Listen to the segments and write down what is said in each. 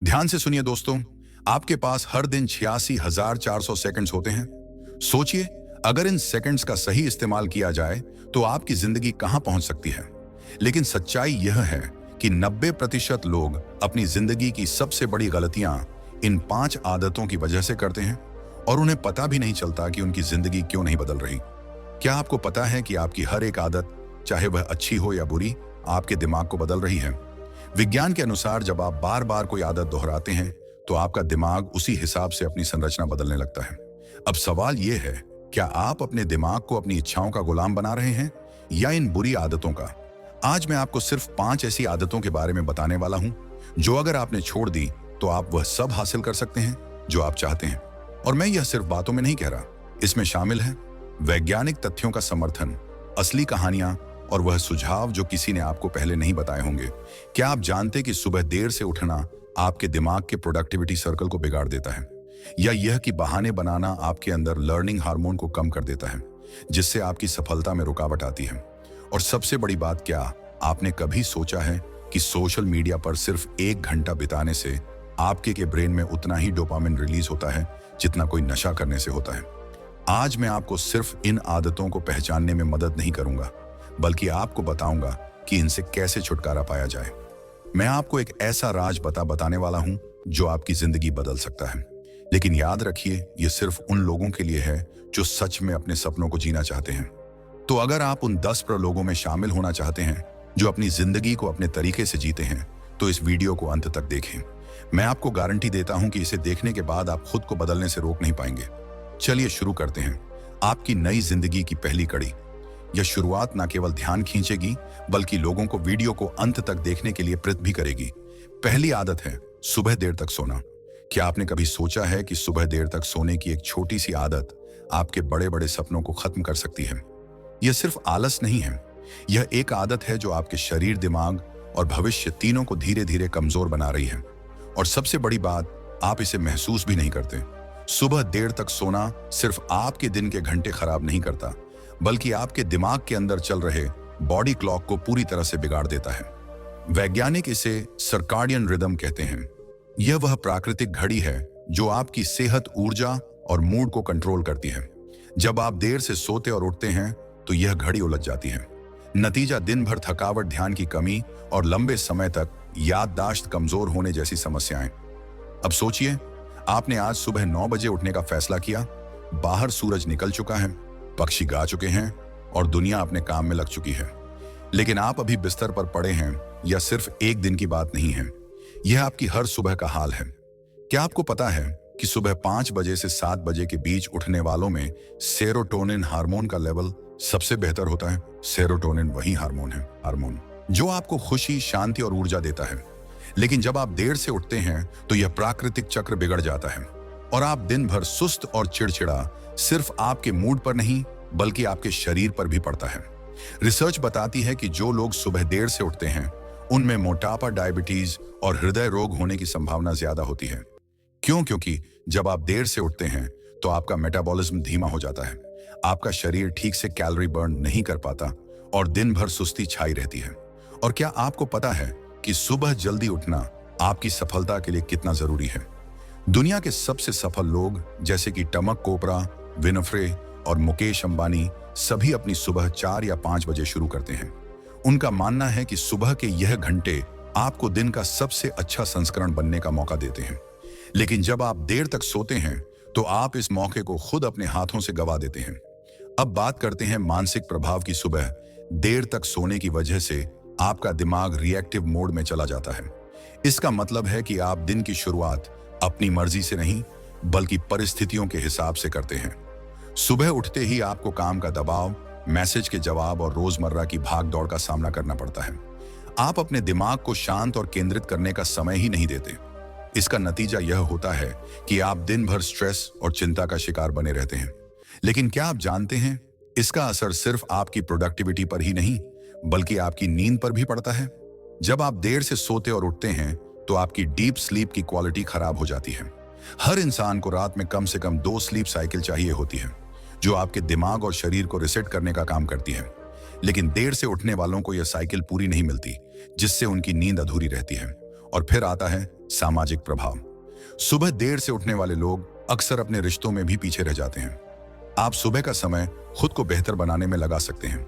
ध्यान से सुनिए दोस्तों, आपके पास हर दिन 86,400 सेकंड्स होते हैं। सोचिए, अगर इन सेकंड्स का सही इस्तेमाल किया जाए तो आपकी जिंदगी कहां पहुंच सकती है। लेकिन सच्चाई यह है कि 90% लोग अपनी जिंदगी की सबसे बड़ी गलतियां इन 5 आदतों की वजह से करते हैं और उन्हें पता भी नहीं चलता कि उनकी जिंदगी क्यों नहीं बदल रही। क्या आपको पता है कि आपकी हर एक आदत, चाहे वह अच्छी हो या बुरी, आपके दिमाग को बदल रही है। विज्ञान के अनुसार जब आप बार बार कोई आदत दोहराते हैं तो आपका दिमाग उसी हिसाब से अपनी संरचना बदलने लगता है। अब सवाल यह है, क्या आप अपने दिमाग को अपनी इच्छाओं का गुलाम बना रहे हैं या इन बुरी आदतों का। आज मैं आपको सिर्फ 5 ऐसी आदतों के बारे में बताने वाला हूं जो अगर आपने छोड़ दी तो आप वह सब हासिल कर सकते हैं जो आप चाहते हैं। और मैं यह सिर्फ बातों में नहीं कह रहा, इसमें शामिल है वैज्ञानिक तथ्यों का समर्थन, असली कहानियां और वह सुझाव जो किसी ने आपको पहले नहीं बताए होंगे। क्या आप जानते कि सुबह देर से उठना आपके दिमाग के प्रोडक्टिविटी सर्कल को बिगाड़ देता है, या यह कि बहाने बनाना आपके अंदर लर्निंग हार्मोन को कम कर देता है, जिससे आपकी सफलता में रुकावट आती है। और सबसे बड़ी बात, क्या आपने कभी सोचा है कि सोशल मीडिया पर सिर्फ 1 घंटा बिताने से आपके के ब्रेन में उतना ही डोपामिन रिलीज होता है जितना कोई नशा करने से होता है। आज मैं आपको सिर्फ इन आदतों को पहचानने में मदद नहीं करूंगा, बल्कि आपको बताऊंगा कि इनसे कैसे छुटकारा पाया जाए। मैं आपको एक ऐसा राज बताने वाला हूं जो आपकी जिंदगी बदल सकता है। लेकिन याद रखिए, यह सिर्फ उन लोगों के लिए है जो सच में अपने सपनों को जीना चाहते हैं। तो अगर आप उन 10 लोगों में शामिल होना चाहते हैं जो अपनी जिंदगी को अपने तरीके से जीते हैं, तो इस वीडियो को अंत तक देखें। मैं आपको गारंटी देता हूं कि इसे देखने के बाद आप खुद को बदलने से रोक नहीं पाएंगे। चलिए शुरू करते हैं आपकी नई जिंदगी की पहली कड़ी। यह शुरुआत न केवल ध्यान खींचेगी बल्कि लोगों को वीडियो को अंत तक देखने के लिए प्रेरित भी करेगी। पहली आदत है सुबह देर तक सोना। क्या आपने कभी सोचा है कि सुबह देर तक सोने की एक छोटी सी आदत आपके बड़े बड़े सपनों को खत्म कर सकती है। यह सिर्फ आलस नहीं है, यह एक आदत है जो आपके शरीर, दिमाग और भविष्य तीनों को धीरे धीरे कमजोर बना रही है। और सबसे बड़ी बात, आप इसे महसूस भी नहीं करते। सुबह देर तक सोना सिर्फ आपके दिन के घंटे खराब नहीं करता, बल्कि आपके दिमाग के अंदर चल रहे बॉडी क्लॉक को पूरी तरह से बिगाड़ देता है। वैज्ञानिक इसे सर्काडियन रिदम कहते हैं। यह वह प्राकृतिक घड़ी है जो आपकी सेहत, ऊर्जा और मूड को कंट्रोल करती है। जब आप देर से सोते और उठते हैं तो यह घड़ी उलझ जाती है। नतीजा दिन भर थकावट, ध्यान की कमी और लंबे समय तक याददाश्त कमजोर होने जैसी समस्याएं। अब सोचिए, आपने आज सुबह 9 बजे उठने का फैसला किया। बाहर सूरज निकल चुका है, पक्षी गा चुके हैं और दुनिया अपने काम में लग चुकी है। लेकिन आप अभी बिस्तर पर पड़े हैं। यह सिर्फ एक दिन की बात नहीं है, यह आपकी हर सुबह का हाल है। क्या आपको पता है कि सुबह 5 बजे से 7 बजे के बीच उठने वालों में सेरोटोनिन हार्मोन का लेवल सबसे बेहतर होता है। सेरोटोनिन वही हार्मोन जो आपको खुशी, शांति और ऊर्जा देता है। लेकिन जब आप देर से उठते हैं तो यह प्राकृतिक चक्र बिगड़ जाता है और आप दिन भर सुस्त और चिड़चिड़ा सिर्फ आपके मूड पर नहीं बल्कि आपके शरीर पर भी पड़ता है। रिसर्च बताती है कि जो लोग सुबह देर से उठते हैं उनमें मोटापा, डायबिटीज और हृदय रोग होने की संभावना ज्यादा होती है। क्यों? क्योंकि जब आप देर से उठते हैं तो आपका मेटाबॉलिज्म धीमा हो जाता है, आपका शरीर ठीक से कैलोरी बर्न नहीं कर पाता और दिन भर सुस्ती छाई रहती है। और क्या आपको पता है कि सुबह जल्दी उठना आपकी सफलता के लिए कितना जरूरी है? दुनिया के सबसे सफल लोग जैसे कि टमक कोपरा, विनफ्रे और मुकेश अंबानी सभी अपनी सुबह 4 या 5 बजे शुरू करते हैं। उनका मानना है कि सुबह के यह घंटे आपको दिन का सबसे अच्छा संस्करण बनने का मौका देते हैं। लेकिन जब आप देर तक सोते हैं तो आप इस मौके को खुद अपने हाथों से गवा देते हैं। अब बात करते हैं मानसिक प्रभाव की। सुबह देर तक सोने की वजह से आपका दिमाग रिएक्टिव मोड में चला जाता है। इसका मतलब है कि आप दिन की शुरुआत अपनी मर्जी से नहीं बल्कि परिस्थितियों के हिसाब से करते हैं। सुबह उठते ही आपको काम का दबाव, मैसेज के जवाब और रोजमर्रा की भाग दौड़ का सामना करना पड़ता है। आप अपने दिमाग को शांत और केंद्रित करने का समय ही नहीं देते। इसका नतीजा यह होता है कि आप दिन भर स्ट्रेस और चिंता का शिकार बने रहते हैं। लेकिन क्या आप जानते हैं, इसका असर सिर्फ आपकी प्रोडक्टिविटी पर ही नहीं बल्कि आपकी नींद पर भी पड़ता है। जब आप देर से सोते और उठते हैं तो आपकी डीप स्लीप की क्वालिटी खराब हो जाती है। हर इंसान को रात में कम से कम 2 स्लीप साइकिल चाहिए होती है जो आपके दिमाग और शरीर को रिसेट करने का काम करती है। लेकिन देर से उठने वालों को यह साइकिल पूरी नहीं मिलती, जिससे उनकी नींद अधूरी रहती है। और फिर आता है सामाजिक प्रभाव। सुबह देर से उठने वाले लोग अक्सर अपने रिश्तों में भी पीछे रह जाते हैं। आप सुबह का समय खुद को बेहतर बनाने में लगा सकते हैं,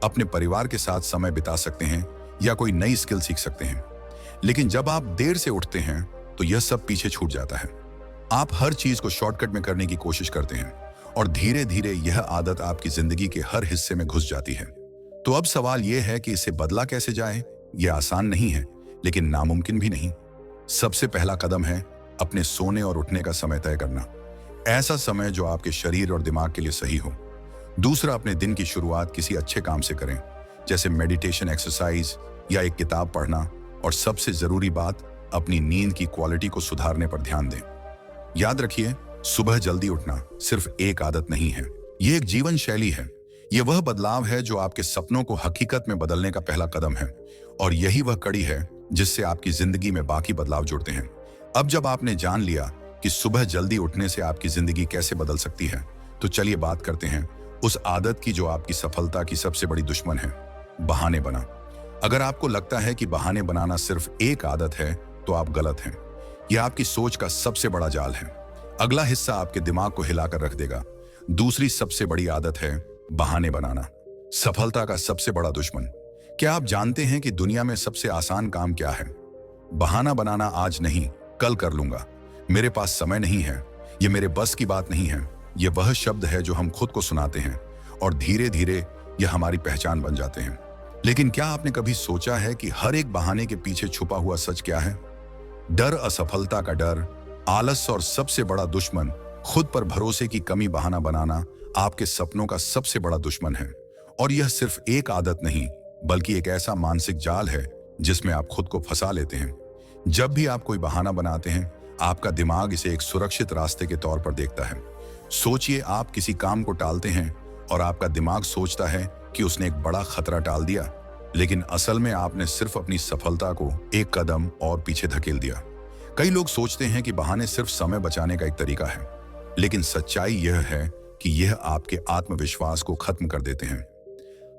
अपने परिवार के साथ समय बिता सकते हैं या कोई नई स्किल सीख सकते हैं। लेकिन जब आप देर से उठते हैं तो यह सब पीछे छूट जाता है। आप हर चीज को शॉर्टकट में करने की कोशिश करते हैं और धीरे धीरे यह आदत आपकी जिंदगी के हर हिस्से में घुस जाती है। तो अब सवाल यह है कि इसे बदला कैसे जाए। यह आसान नहीं है, लेकिन नामुमकिन भी नहीं। सबसे पहला कदम है अपने सोने और उठने का समय तय करना, ऐसा समय जो आपके शरीर और दिमाग के लिए सही हो। दूसरा, अपने दिन की शुरुआत किसी अच्छे काम से करें, जैसे मेडिटेशन, एक्सरसाइज या एक किताब पढ़ना। और सबसे जरूरी बात, अपनी नींद की क्वालिटी को सुधारने पर ध्यान दें। याद रखिए, सुबह जल्दी उठना सिर्फ एक आदत नहीं है, यह एक जीवन शैली है। यह वह बदलाव है जो आपके सपनों को हकीकत में बदलने का पहला कदम है, और यही वह कड़ी है जिससे आपकी जिंदगी में बाकी बदलाव जुड़ते हैं। अब जब आपने जान लिया कि सुबह जल्दी उठने से आपकी जिंदगी कैसे बदल सकती है, तो चलिए बात करते हैं उस आदत की जो आपकी सफलता की सबसे बड़ी दुश्मन है, बहाने बना। अगर आपको लगता है कि बहाने बनाना सिर्फ एक आदत है, तो आप गलत हैं। यह आपकी सोच का सबसे बड़ा जाल है। अगला हिस्सा आपके दिमाग को हिलाकर रख देगा। दूसरी सबसे बड़ी आदत है बहाने बनाना, सफलता का सबसे बड़ा दुश्मन। क्या आप जानते हैं कि दुनिया में सबसे आसान काम क्या है? बहाना बनाना। आज नहीं, कल कर लूंगा, मेरे पास समय नहीं है, ये मेरे बस की बात नहीं है। ये वह शब्द है जो हम खुद को सुनाते हैं और धीरे धीरे यह हमारी पहचान बन जाते हैं। लेकिन क्या आपने कभी सोचा है कि हर एक बहाने के पीछे छुपा हुआ सच क्या है? डर, असफलता का डर, आलस और सबसे बड़ा दुश्मन खुद पर भरोसे की कमी। बहाना बनाना आपके सपनों का सबसे बड़ा दुश्मन है। और यह सिर्फ एक आदत नहीं, बल्कि एक ऐसा मानसिक जाल है जिसमें आप खुद को फंसा लेते हैं। जब भी आप कोई बहाना बनाते हैं, आपका दिमाग इसे एक सुरक्षित रास्ते के तौर पर देखता है। सोचिए, आप किसी काम को टालते हैं और आपका दिमाग सोचता है कि उसने एक बड़ा खतरा टाल दिया, लेकिन असल में आपने सिर्फ अपनी सफलता को एक कदम और पीछे धकेल दिया। कई लोग सोचते हैं कि बहाने सिर्फ समय बचाने का एक तरीका है, लेकिन सच्चाई यह है कि यह आपके आत्मविश्वास को खत्म कर देते हैं।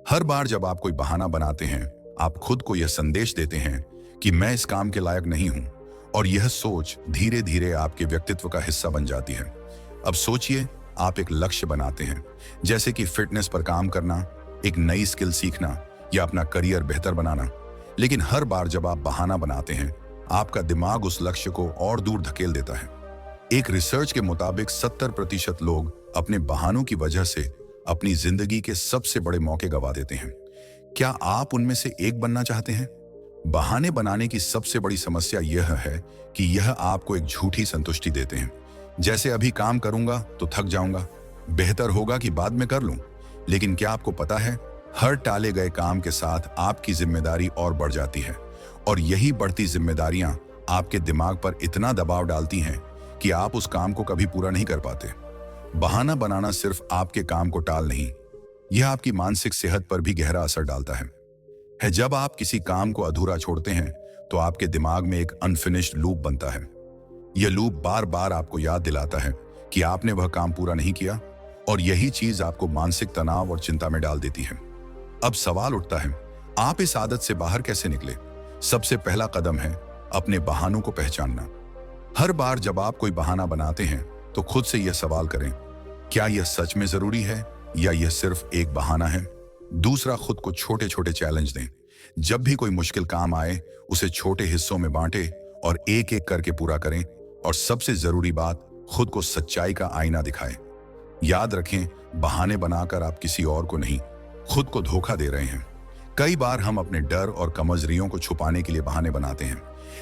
हर बार जब आप कोई बहाना बनाते हैं, आप खुद को यह संदेश देते हैं कि मैं इस काम के लायक नहीं हूं, और यह सोच धीरे धीरे आपके व्यक्तित्व का हिस्सा बन जाती है। अब सोचिए, आप एक लक्ष्य बनाते हैं, जैसे कि फिटनेस पर काम करना, एक नई स्किल सीखना या अपना करियर बेहतर बनाना। लेकिन हर बार जब आप बहाना बनाते हैं, आपका दिमाग उस लक्ष्य को और दूर धकेल देता है। एक रिसर्च के मुताबिक 70% लोग अपने बहानों की वजह से अपनी जिंदगी के सबसे बड़े मौके गंवा देते हैं। क्या आप उनमें से एक बनना चाहते हैं? बहाने बनाने की सबसे बड़ी समस्या यह है कि यह आपको एक झूठी संतुष्टि देते हैं, जैसे अभी काम करूंगा तो थक जाऊंगा, बेहतर होगा कि बाद में कर लूं। लेकिन क्या आपको पता है, हर टाले गए काम के साथ आपकी जिम्मेदारी और बढ़ जाती है, और यही बढ़ती जिम्मेदारियां आपके दिमाग पर इतना दबाव डालती हैं कि आप उस काम को कभी पूरा नहीं कर पाते। बहाना बनाना सिर्फ आपके काम को टाल नहीं, यह आपकी मानसिक सेहत पर भी गहरा असर डालता है। जब आप किसी काम को अधूरा छोड़ते हैं, तो आपके दिमाग में एक अनफिनिश्ड लूप बनता है। यह लूप बार बार आपको याद दिलाता है कि आपने वह काम पूरा नहीं किया, और यही चीज आपको मानसिक तनाव और चिंता में डाल देती है। अब सवाल उठता है, आप इस आदत से बाहर कैसे निकले? सबसे पहला कदम है अपने बहानों को पहचानना। हर बार जब आप कोई बहाना बनाते हैं, तो खुद से यह सवाल करें, क्या यह सच में जरूरी है या यह सिर्फ एक बहाना है? दूसरा, खुद को छोटे छोटे चैलेंज दें। जब भी कोई मुश्किल काम आए, उसे छोटे हिस्सों में बांटे और एक एक करके पूरा करें। और सबसे जरूरी बात, खुद को सच्चाई का आईना दिखाएं। याद रखें, बहाने बनाकर आप किसी और को नहीं, खुद को धोखा दे रहे हैं। कई बार हम अपने डर और कमजोरियों को छुपाने के लिए बहाने बनाते हैं,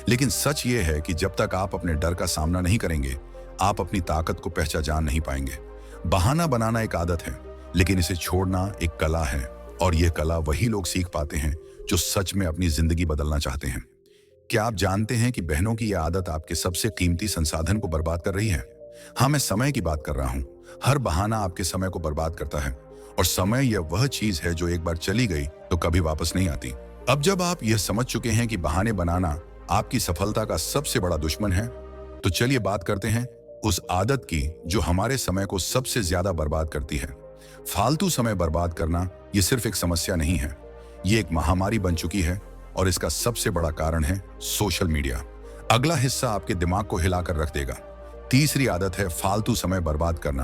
लेकिन सच ये है कि जब तक आप अपने डर का सामना नहीं करेंगे, आप अपनी ताकत को पहचान नहीं पाएंगे। बहाना बनाना एक आदत है, लेकिन इसे छोड़ना एक कला है, और यह कला वही लोग सीख पाते हैं जो सच में अपनी जिंदगी बदलना चाहते हैं। क्या आप जानते हैं कि बहनों की यह आदत आपके सबसे कीमती संसाधन को बर्बाद कर रही है? हाँ, मैं समय की बात कर रहा हूँ। हर बहाना आपके समय को बर्बाद करता है, और समय यह वह चीज है जो एक बार चली गई तो कभी वापस नहीं आती। अब जब आप यह समझ चुके हैं कि बहाने बनाना आपकी सफलता का सबसे बड़ा दुश्मन है, तो चलिए बात करते हैं उस आदत की जो हमारे समय को सबसे ज्यादा बर्बाद करती है। फालतू समय बर्बाद करना यह सिर्फ एक समस्या नहीं है, ये एक महामारी बन चुकी है, और इसका सबसे बड़ा कारण है सोशल मीडिया। अगला हिस्सा आपके दिमाग को हिलाकर रख देगा। तीसरी आदत है फालतू समय बर्बाद करना।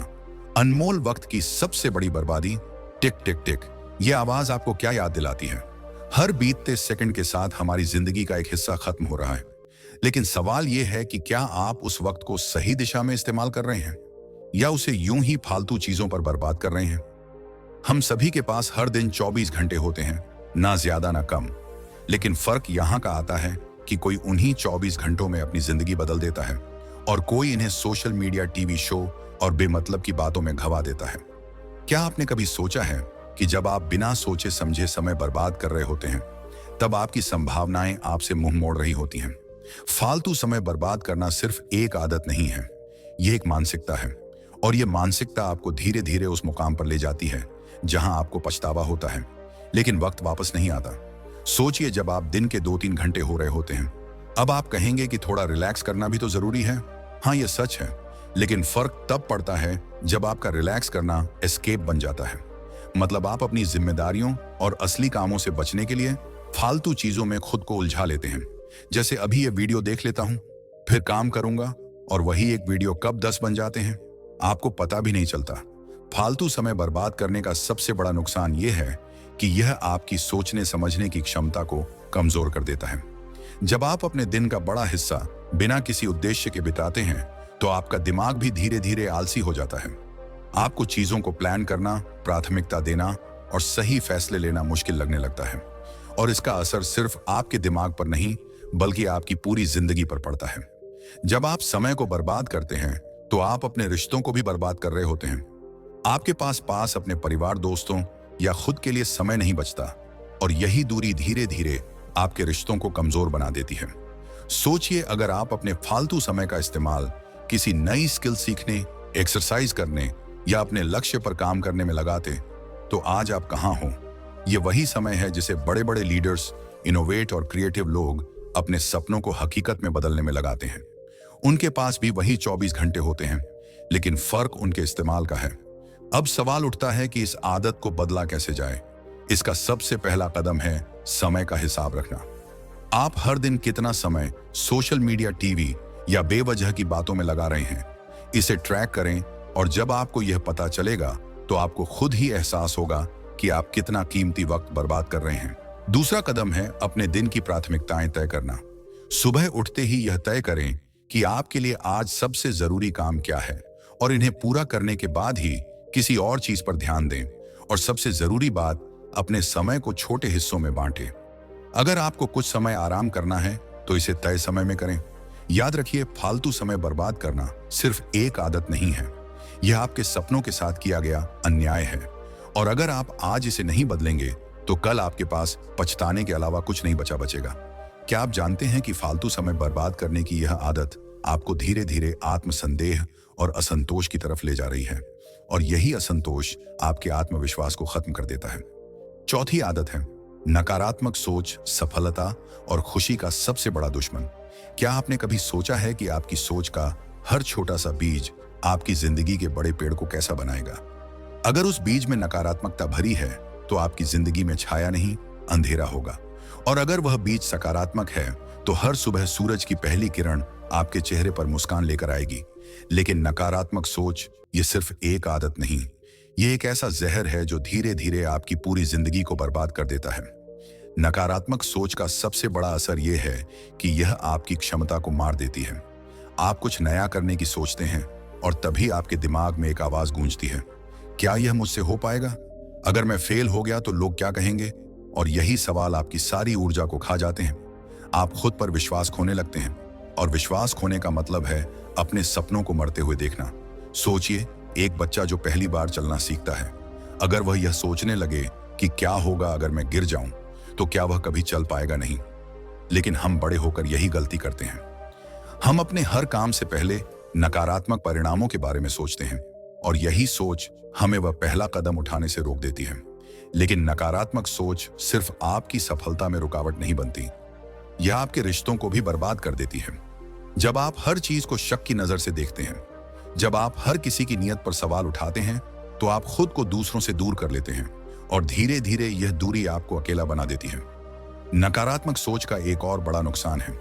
अनमोल वक्त की सबसे बड़ी बर्बादी, टिक टिक टिक। यह आवाज आपको क्या याद दिलाती है? हर बीतते सेकंड के साथ हमारी जिंदगी का एक हिस्सा खत्म हो रहा है। लेकिन सवाल यह है कि क्या आप उस वक्त को सही दिशा में इस्तेमाल कर रहे हैं या उसे यूं ही फालतू चीजों पर बर्बाद कर रहे हैं? हम सभी के पास हर दिन 24 घंटे होते हैं, ना ज्यादा ना कम। लेकिन फर्क यहां का आता है कि कोई उन्हीं 24 घंटों में अपनी जिंदगी बदल देता है और कोई इन्हें सोशल मीडिया, टीवी शो और बेमतलब की बातों में घवा देता है। क्या आपने कभी सोचा है कि जब आप बिना सोचे समझे समय बर्बाद कर रहे होते हैं, तब आपकी संभावनाएं आपसे मुंह मोड़ रही होती हैं? फालतू समय बर्बाद करना सिर्फ एक आदत नहीं है, यह एक मानसिकता है। और यह मानसिकता आपको धीरे धीरे उस मुकाम पर ले जाती है जहां आपको पछतावा होता है, लेकिन वक्त वापस नहीं आता। सोचिए, जब आप दिन के 2-3 घंटे हो रहे होते हैं, अब आप कहेंगे कि थोड़ा रिलैक्स करना भी तो जरूरी है। हाँ, यह सच है, लेकिन फर्क तब पड़ता है जब आपका रिलैक्स करना एस्केप बन जाता है। मतलब आप अपनी जिम्मेदारियों और असली कामों से बचने के लिए फालतू चीजों में खुद को उलझा लेते हैं। जैसे अभी ये वीडियो देख लेता हूं, फिर काम करूंगा, और वही एक वीडियो कब 10 बन जाते हैं, आपको पता भी नहीं चलता। फालतू समय बर्बाद करने का सबसे बड़ा नुकसान यह है कि यह आपकी सोचने समझने की क्षमता को कमजोर कर देता है। जब आप अपने दिन का बड़ा हिस्सा बिना किसी उद्देश्य के बिताते हैं, तो आपका दिमाग भी धीरे धीरे आलसी हो जाता है। आपको चीजों को प्लान करना, प्राथमिकता देना और सही फैसले लेना मुश्किल लगने लगता है। और इसका असर सिर्फ आपके दिमाग पर नहीं, बल्कि आपकी पूरी जिंदगी पर पड़ता है। जब आप समय को बर्बाद करते हैं, तो आप अपने रिश्तों को भी बर्बाद कर रहे होते हैं। आपके पास अपने परिवार, दोस्तों या खुद के लिए समय नहीं बचता, और यही दूरी धीरे धीरे आपके रिश्तों को कमजोर बना देती है। सोचिए, अगर आप अपने फालतू समय का इस्तेमाल किसी नई स्किल सीखने, एक्सरसाइज करने या अपने लक्ष्य पर काम करने में लगाते, तो आज आप कहां हो? यह वही समय है जिसे बड़े बड़े लीडर्स, इनोवेट और क्रिएटिव लोग अपने सपनों को हकीकत में बदलने में लगाते हैं। उनके पास भी वही 24 घंटे होते हैं, लेकिन फर्क उनके इस्तेमाल का है। अब सवाल उठता है कि इस आदत को बदला कैसे जाए। इसका सबसे पहला कदम है समय का हिसाब रखना। आप हर दिन कितना समय सोशल मीडिया, टीवी या बेवजह की बातों में लगा रहे हैं, इसे ट्रैक करें, और जब आपको यह पता चलेगा, तो आपको खुद ही एहसास होगा कि आप कितना कीमती वक्त बर्बाद कर रहे हैं। दूसरा कदम है अपने दिन की प्राथमिकताएं तय करना। सुबह उठते ही यह तय करें कि आपके लिए आज सबसे जरूरी काम क्या है, और इन्हें पूरा करने के बाद ही किसी और चीज पर ध्यान दें। और सबसे जरूरी बात, अपने समय को छोटे हिस्सों में बांटें। अगर आपको कुछ समय आराम करना है, तो इसे तय समय में करें। याद रखिए, फालतू समय बर्बाद करना सिर्फ एक आदत नहीं है, यह आपके सपनों के साथ किया गया अन्याय है। और अगर आप आज इसे नहीं बदलेंगे, तो कल आपके पास पछताने के अलावा कुछ नहीं बचेगा। क्या आप जानते हैं कि फालतू समय बर्बाद करने की यह आदत आपको धीरे धीरे आत्मसंदेह और असंतोष की तरफ ले जा रही है, और यही असंतोष आपके आत्मविश्वास को खत्म कर देता है। चौथी आदत है नकारात्मक सोच, सफलता और खुशी का सबसे बड़ा दुश्मन। क्या आपने कभी सोचा है कि आपकी सोच का हर छोटा सा बीज आपकी जिंदगी के बड़े पेड़ को कैसा बनाएगा? अगर उस बीज में नकारात्मकता भरी है, तो आपकी जिंदगी में छाया नहीं, अंधेरा होगा। और अगर वह बीज सकारात्मक है, तो हर सुबह सूरज की पहली किरण आपके चेहरे पर मुस्कान लेकर आएगी। लेकिन नकारात्मक सोच ये सिर्फ एक आदत नहीं, ये एक ऐसा जहर है जो धीरे धीरे आपकी पूरी जिंदगी को बर्बाद कर देता है। नकारात्मक सोच का सबसे बड़ा असर यह है कि यह आपकी क्षमता को मार देती है। आप कुछ नया करने की सोचते हैं, और तभी आपके दिमाग में एक आवाज गूंजती है, क्या यह मुझसे हो पाएगा? अगर मैं फेल हो गया तो लोग क्या कहेंगे? और यही सवाल आपकी सारी ऊर्जा को खा जाते हैं। आप खुद पर विश्वास खोने लगते हैं, और विश्वास खोने का मतलब है अपने सपनों को मरते हुए देखना। सोचिए, एक बच्चा जो पहली बार चलना सीखता है, अगर वह यह सोचने लगे कि क्या होगा अगर मैं गिर जाऊं, तो क्या वह कभी चल पाएगा? नहीं। लेकिन हम बड़े होकर यही गलती करते हैं। हम अपने हर काम से पहले नकारात्मक परिणामों के बारे में सोचते हैं, और यही सोच हमें वह पहला कदम उठाने से रोक देती है। लेकिन नकारात्मक सोच सिर्फ आपकी सफलता में रुकावट नहीं बनती, यह आपके रिश्तों को भी बर्बाद कर देती है। जब आप हर चीज को शक की नजर से देखते हैं, जब आप हर किसी की नीयत पर सवाल उठाते हैं, तो आप खुद को दूसरों से दूर कर लेते हैं, और धीरे धीरे यह दूरी आपको अकेला बना देती है। नकारात्मक सोच का एक और बड़ा नुकसान है,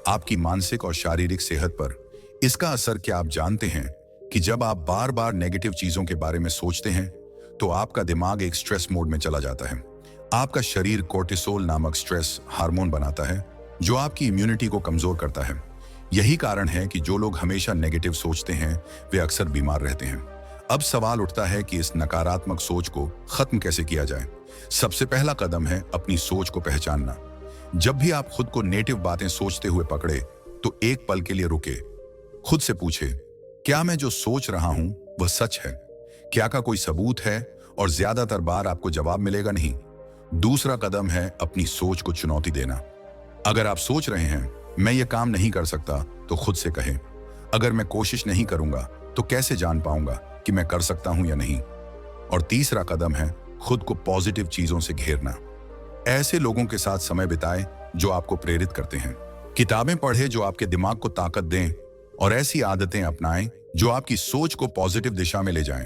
आपकी मानसिक और शारीरिक सेहत पर इसका असर क्या आप जानते हैं कि जब आप बार बार नेगेटिव चीजों के बारे में सोचते हैं तो आपका दिमाग एक स्ट्रेस मोड में चला जाता है। आपका शरीर कोर्टिसोल नामक स्ट्रेस हार्मोन बनाता है जो आपकी इम्यूनिटी को कमजोर करता है। यही कारण है कि जो लोग हमेशा नेगेटिव सोचते हैं वे अक्सर बीमार रहते हैं। अब सवाल उठता है कि इस नकारात्मक सोच को खत्म कैसे किया जाए। सबसे पहला कदम है अपनी सोच को पहचानना। जब भी आप खुद को नेगेटिव बातें सोचते हुए पकड़े तो एक पल के लिए रुके, खुद से पूछे, क्या मैं जो सोच रहा हूं वह सच है? क्या का कोई सबूत है? और ज्यादातर बार आपको जवाब मिलेगा नहीं। दूसरा कदम है अपनी सोच को चुनौती देना। अगर आप सोच रहे हैं मैं ये काम नहीं कर सकता तो खुद से कहें, अगर मैं कोशिश नहीं करूंगा तो कैसे जान पाऊंगा कि मैं कर सकता हूं या नहीं। और तीसरा कदम है खुद को पॉजिटिव चीजों से घेरना। ऐसे लोगों के साथ समय बिताएं जो आपको प्रेरित करते हैं, किताबें पढ़ें जो आपके दिमाग को ताकत दें, और ऐसी आदतें अपनाएं जो आपकी सोच को पॉजिटिव दिशा में ले जाएं।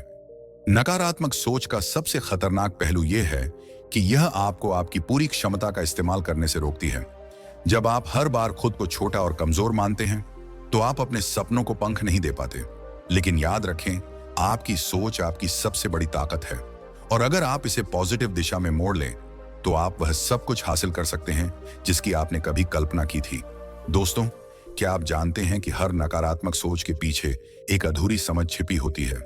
नकारात्मक सोच का सबसे खतरनाक पहलू यह है कि यह आपको आपकी पूरी क्षमता का इस्तेमाल करने से रोकती है। जब आप हर बार खुद को छोटा और कमजोर मानते हैं तो आप अपने सपनों को पंख नहीं दे पाते। लेकिन याद रखें, आपकी सोच आपकी सबसे बड़ी ताकत है, और अगर आप इसे पॉजिटिव दिशा में मोड़ लें तो आप वह सब कुछ हासिल कर सकते हैं जिसकी आपने कभी कल्पना की थी। दोस्तों, क्या आप जानते हैं कि हर नकारात्मक सोच के पीछे एक अधूरी समझ छिपी होती है,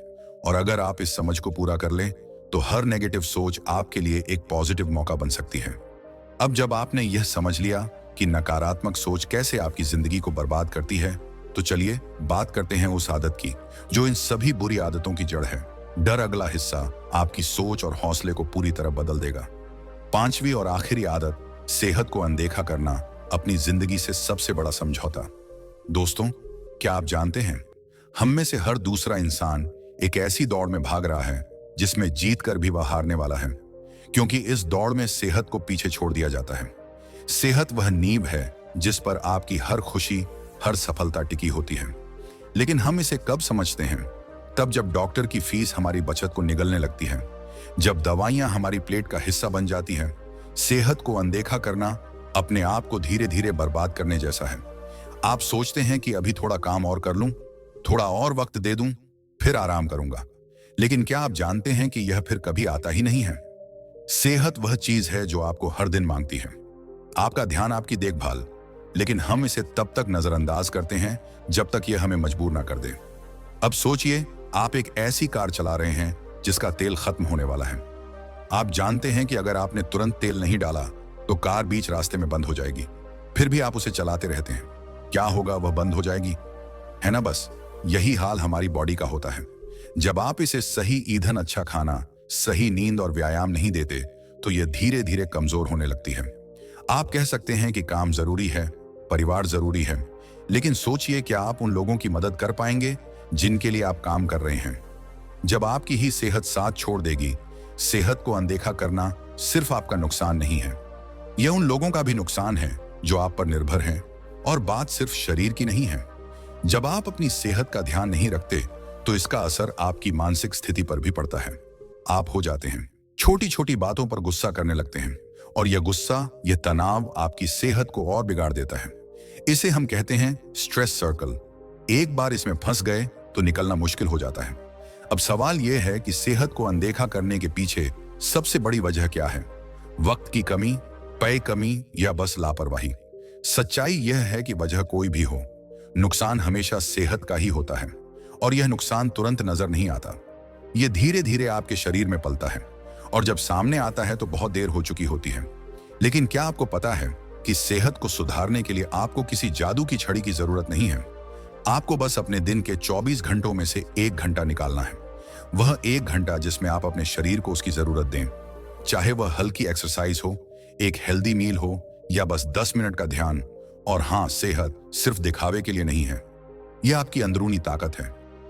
और अगर आप इस समझ को पूरा कर लें तो हर नेगेटिव सोच आपके लिए एक पॉजिटिव मौका बन सकती है। अब जब आपने यह समझ लिया कि नकारात्मक सोच कैसे आपकी जिंदगी को बर्बाद करती है, तो चलिए बात करते हैं उस आदत की जो इन सभी बुरी आदतों की जड़ है। डर अगला हिस्सा आपकी सोच और हौसले को पूरी तरह बदल देगा। पांचवी और आखिरी आदत, सेहत को अनदेखा करना, अपनी जिंदगी से सबसे बड़ा समझौता। दोस्तों, क्या आप जानते हैं हम में से हर दूसरा इंसान एक ऐसी दौड़ में भाग रहा है जिसमें जीत कर भी वह हारने वाला है, क्योंकि इस दौड़ में सेहत को पीछे छोड़ दिया जाता है। सेहत वह नींव है जिस पर आपकी हर खुशी, हर सफलता टिकी होती है। लेकिन हम इसे कब समझते हैं? तब जब डॉक्टर की फीस हमारी बचत को निगलने लगती है, जब दवाइयां हमारी प्लेट का हिस्सा बन जाती हैं। सेहत को अनदेखा करना अपने आप को धीरे धीरे बर्बाद करने जैसा है। आप सोचते हैं कि अभी थोड़ा काम और कर लूं, थोड़ा और वक्त दे दूं, फिर आराम करूंगा। लेकिन क्या आप जानते हैं कि यह फिर कभी आता ही नहीं है? सेहत वह चीज है जो आपको हर दिन मांगती है, आपका ध्यान, आपकी देखभाल। लेकिन हम इसे तब तक नजरअंदाज करते हैं जब तक यह हमें मजबूर ना कर दे। अब सोचिए, आप एक ऐसी कार चला रहे हैं जिसका तेल खत्म होने वाला है। आप जानते हैं कि अगर आपने तुरंत तेल नहीं डाला तो कार बीच रास्ते में बंद हो जाएगी। फिर भी आप उसे चलाते रहते हैं। क्या होगा? वह बंद हो जाएगी, है ना? बस यही हाल हमारी बॉडी का होता है। जब आप इसे सही ईंधन, अच्छा खाना, सही नींद और व्यायाम नहीं देते तो यह धीरे धीरे कमजोर होने लगती है। आप कह सकते हैं कि काम जरूरी है, परिवार जरूरी है, लेकिन सोचिए, क्या आप उन लोगों की मदद कर पाएंगे जिनके लिए आप काम कर रहे हैं? जब आपकी ही सेहत साथ छोड़ देगी, सेहत को अनदेखा करना सिर्फ आपका नुकसान नहीं है, यह उन लोगों का भी नुकसान है जो आप पर निर्भर हैं। और बात सिर्फ शरीर की नहीं है। जब आप अपनी सेहत का ध्यान नहीं रखते तो इसका असर आपकी मानसिक स्थिति पर भी पड़ता है। आप हो जाते हैं छोटी छोटी बातों पर गुस्सा करने लगते हैं, और यह गुस्सा, यह तनाव आपकी सेहत को और बिगाड़ देता है। इसे हम कहते हैं स्ट्रेस सर्कल। एक बार इसमें फंस गए तो निकलना मुश्किल हो जाता है। अब सवाल यह है कि सेहत को अनदेखा करने के पीछे सबसे बड़ी वजह क्या है? वक्त की कमी, पेय कमी, या बस लापरवाही? सच्चाई यह है कि वजह कोई भी हो, नुकसान हमेशा सेहत का ही होता है, और यह नुकसान तुरंत नजर नहीं आता। यह धीरे धीरे आपके शरीर में पलता है, और जब सामने आता है तो बहुत देर हो चुकी होती है। लेकिन क्या आपको पता है कि सेहत को सुधारने के लिए आपको किसी जादू की छड़ी की जरूरत नहीं है। आपको बस अपने दिन के 24 घंटों में से 1 घंटा निकालना है। वह 1 घंटा जिसमें आप अपने शरीर को उसकी जरूरत दें, चाहे वह हल्की एक्सरसाइज हो, एक हेल्दी मील हो, या बस 10 मिनट का ध्यान। और हाँ, सेहत सिर्फ दिखावे के लिए नहीं है, यह आपकी अंदरूनी ताकत है।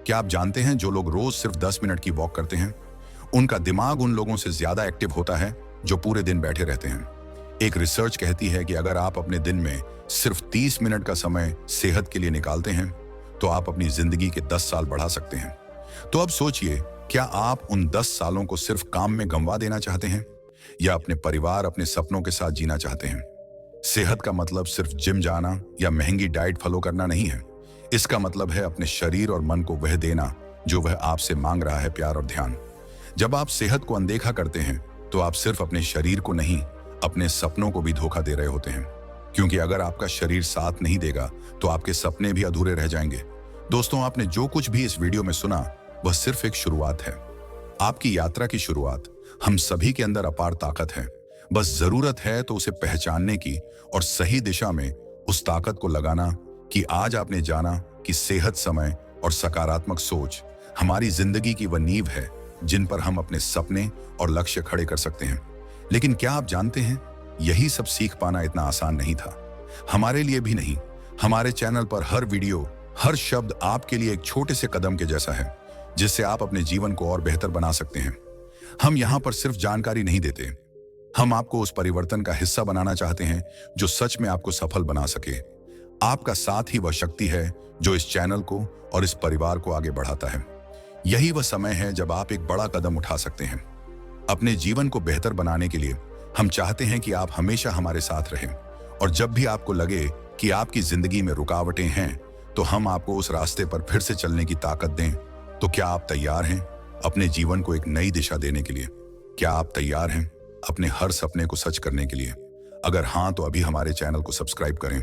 क्या आप जानते हैं जो लोग रोज सिर्फ 10 मिनट की वॉक करते हैं, उनका दिमाग उन लोगों से ज्यादा एक्टिव होता है जो पूरे दिन बैठे रहते हैं। एक रिसर्च कहती है कि अगर आप अपने दिन में सिर्फ 30 मिनट का समय सेहत के लिए निकालते हैं तो आप अपनी जिंदगी के 10 साल बढ़ा सकते हैं। तो अब सोचिए, क्या आप उन 10 सालों को सिर्फ काम में गंवा देना चाहते हैं, या अपने परिवार, अपने सपनों के साथ जीना चाहते हैं? सेहत का मतलब सिर्फ जिम जाना या महंगी डाइट फॉलो करना नहीं है। इसका मतलब है अपने शरीर और मन को वह देना जो वह आपसे मांग रहा है, प्यार और ध्यान। जब आप सेहत को अनदेखा करते हैं तो आप सिर्फ अपने शरीर को नहीं, अपने सपनों को भी धोखा दे रहे होते हैं। क्योंकि अगर आपका शरीर साथ नहीं देगा तो आपके सपने भी अधूरे रह जाएंगे। दोस्तों, आपने जो कुछ भी इस वीडियो में सुना वह सिर्फ एक शुरुआत है, आपकी यात्रा की शुरुआत। हम सभी के अंदर अपार ताकत है, बस जरूरत है तो उसे पहचानने की और सही दिशा में उस ताकत को लगाना। कि आज आपने जाना कि सेहत, समय और सकारात्मक सोच हमारी जिंदगी की वह नींव है जिन पर हम अपने सपने और लक्ष्य खड़े कर सकते हैं। लेकिन क्या आप जानते हैं, यही सब सीख पाना इतना आसान नहीं था। हमारे लिए भी नहीं। हमारे चैनल पर हर वीडियो, हर शब्द आपके लिए एक छोटे से कदम के जैसा है, जिससे आप अपने जीवन को और बेहतर बना सकते हैं। हम यहाँ पर सिर्फ जानकारी नहीं देते, हम आपको उस परिवर्तन का हिस्सा बनाना चाहते हैं जो सच में आपको सफल बना सके। आपका साथ ही वह शक्ति है जो इस चैनल को और इस परिवार को आगे बढ़ाता है। यही वह समय है जब आप एक बड़ा कदम उठा सकते हैं अपने जीवन को बेहतर बनाने के लिए। हम चाहते हैं कि आप हमेशा हमारे साथ रहें, और जब भी आपको लगे कि आपकी जिंदगी में रुकावटें हैं तो हम आपको उस रास्ते पर फिर से चलने की ताकत दें। तो क्या आप तैयार हैं अपने जीवन को एक नई दिशा देने के लिए? क्या आप तैयार हैं अपने हर सपने को सच करने के लिए? अगर हाँ, तो अभी हमारे चैनल को सब्सक्राइब करें